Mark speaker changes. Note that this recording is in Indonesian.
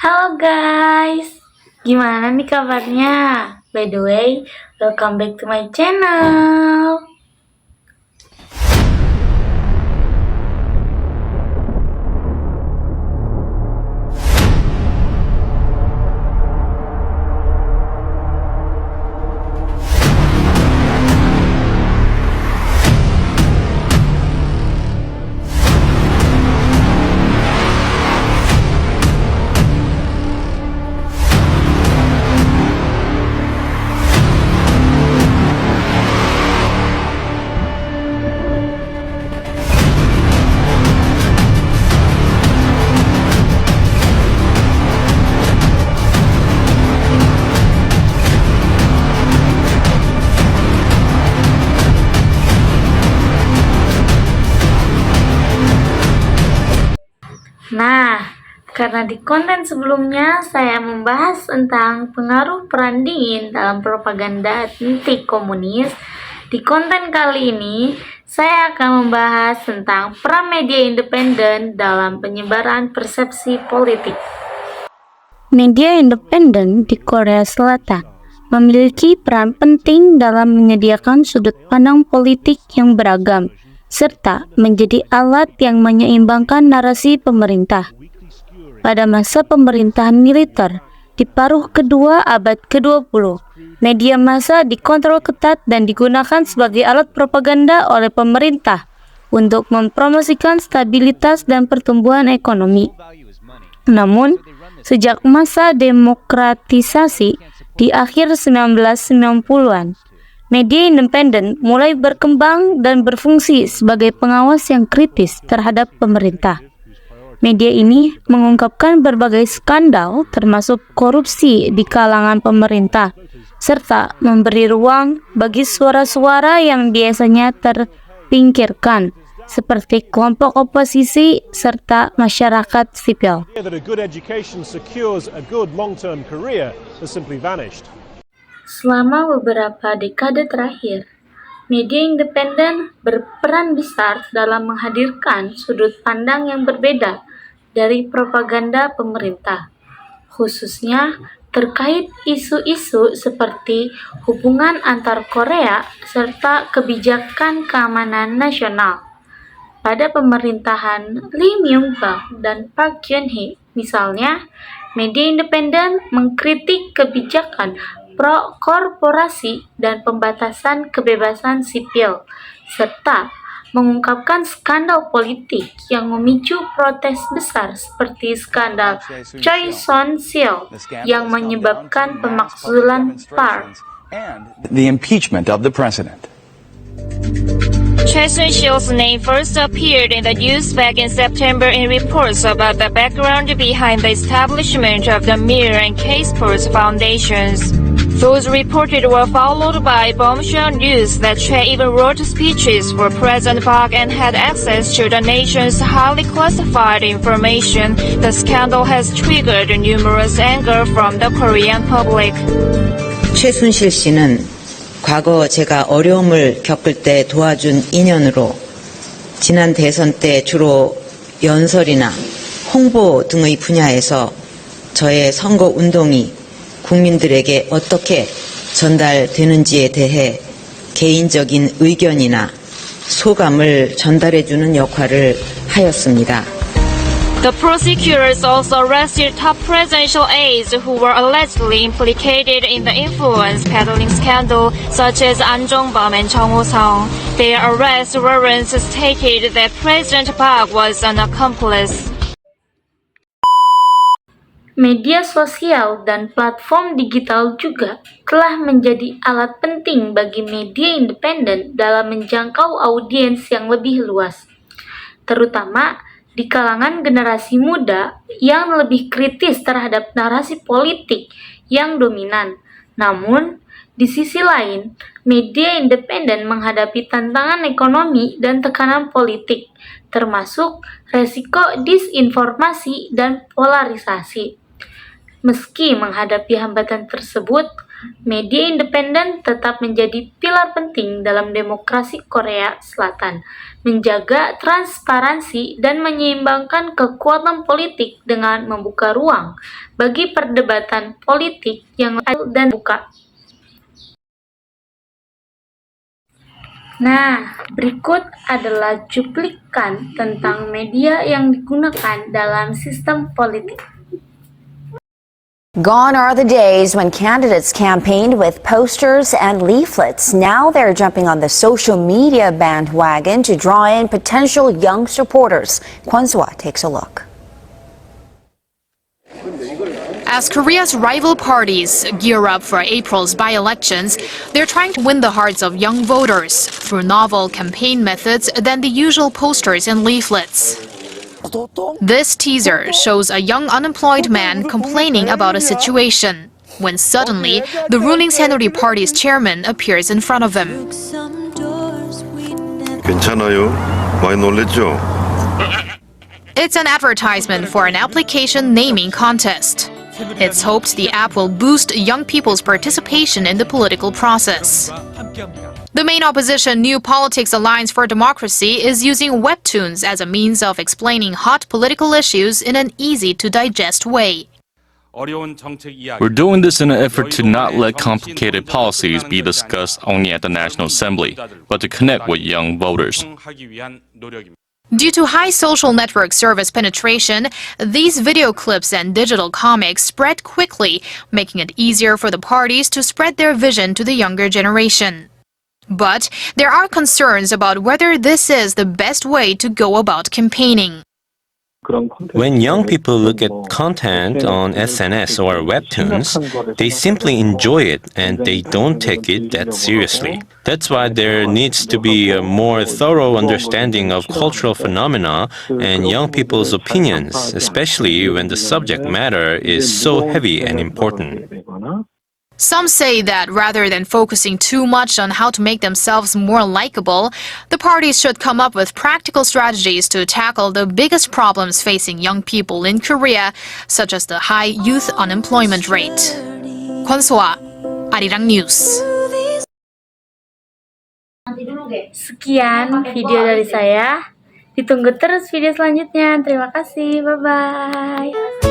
Speaker 1: Halo guys, gimana nih kabarnya? By the way, welcome back to my channel. Nah, karena di konten sebelumnya saya membahas tentang pengaruh peran dingin dalam propaganda anti komunis, di konten kali ini saya akan membahas tentang peran media independen dalam penyebaran persepsi politik.
Speaker 2: Media independen di Korea Selatan memiliki peran penting dalam menyediakan sudut pandang politik yang beragam, serta menjadi alat yang menyeimbangkan narasi pemerintah. Pada masa pemerintahan militer di paruh kedua abad ke-20, media massa dikontrol ketat dan digunakan sebagai alat propaganda oleh pemerintah untuk mempromosikan stabilitas dan pertumbuhan ekonomi. Namun, sejak masa demokratisasi di akhir 1990-an, media independen mulai berkembang dan berfungsi sebagai pengawas yang kritis terhadap pemerintah. Media ini mengungkapkan berbagai skandal termasuk korupsi di kalangan pemerintah, serta memberi ruang bagi suara-suara yang biasanya terpinggirkan, seperti kelompok oposisi serta masyarakat sipil.
Speaker 1: Selama beberapa dekade terakhir, media independen berperan besar dalam menghadirkan sudut pandang yang berbeda dari propaganda pemerintah, khususnya terkait isu-isu seperti hubungan antar Korea serta kebijakan keamanan nasional. Pada pemerintahan Lee Myung-bak dan Park Geun-hye, misalnya, media independen mengkritik kebijakan pro-korporasi dan pembatasan kebebasan sipil, serta mengungkapkan skandal politik yang memicu protes besar seperti skandal Choi Son-sil yang menyebabkan pemakzulan Park.
Speaker 3: The impeachment of the president.
Speaker 4: Choi Soon-sil's name first appeared in the news back in September in reports about the background behind the establishment of the Mir and K-Sports foundations. Those reported were followed by bombshell news that Choi even wrote speeches for President Park and had access to the nation's highly classified information. The scandal has triggered numerous anger from the Korean public.
Speaker 5: 최순실 씨는 과거 제가 어려움을 겪을 때 도와준 인연으로 지난 대선 때 주로 연설이나 홍보 등의 분야에서 저의 선거 운동이 국민들에게 어떻게 전달되는지에 대해 개인적인 의견이나 소감을 전달해주는 역할을 하였습니다.
Speaker 4: The prosecutors also arrested top presidential aides who were allegedly implicated in the influence peddling scandal, such as An Jong-bum and Chung Ho-sung. Their arrest warrants stated that President Park was an accomplice.
Speaker 1: Media sosial dan platform digital juga telah menjadi alat penting bagi media independen dalam menjangkau audiens yang lebih luas, terutama di kalangan generasi muda yang lebih kritis terhadap narasi politik yang dominan. Namun, di sisi lain, media independen menghadapi tantangan ekonomi dan tekanan politik, termasuk resiko disinformasi dan polarisasi. Meski menghadapi hambatan tersebut, Media independen tetap menjadi pilar penting dalam demokrasi Korea Selatan, menjaga transparansi dan menyeimbangkan kekuatan politik dengan membuka ruang bagi perdebatan politik yang adil dan buka. Nah, berikut adalah cuplikan tentang media yang digunakan dalam sistem politik.
Speaker 6: Gone are the days when candidates campaigned with posters and leaflets. Now they're jumping on the social media bandwagon to draw in potential young supporters. Kwon Swa takes a look.
Speaker 7: As Korea's rival parties gear up for April's by-elections, they're trying to win the hearts of young voters through novel campaign methods than the usual posters and leaflets. This teaser shows a young unemployed man complaining about a situation, when suddenly the ruling Saenuri Party's chairman appears in front of him.
Speaker 8: 괜찮아요? 많이 놀랬죠?
Speaker 7: It's an advertisement for an application naming contest. It's hoped the app will boost young people's participation in the political process. The main opposition, New Politics Alliance for Democracy, is using webtoons as a means of explaining hot political issues in an easy-to-digest way.
Speaker 9: We're doing this in an effort to not let complicated policies be discussed only at the National Assembly, but to connect with young voters.
Speaker 7: Due to high social network service penetration, these video clips and digital comics spread quickly, making it easier for the parties to spread their vision to the younger generation. But there are concerns about whether this is the best way to go about campaigning.
Speaker 10: When young people look at content on SNS or webtoons, they simply enjoy it and they don't take it that seriously. That's why there needs to be a more thorough understanding of cultural phenomena and young people's opinions, especially when the subject matter is so heavy and important.
Speaker 7: Some say that rather than focusing too much on how to make themselves more likable, the parties should come up with practical strategies to tackle the biggest problems facing young people in Korea, such as the high youth unemployment rate. Kwon Soa, Arirang News.
Speaker 1: Sekian video dari saya. Ditunggu terus video selanjutnya. Terima kasih. Bye-bye.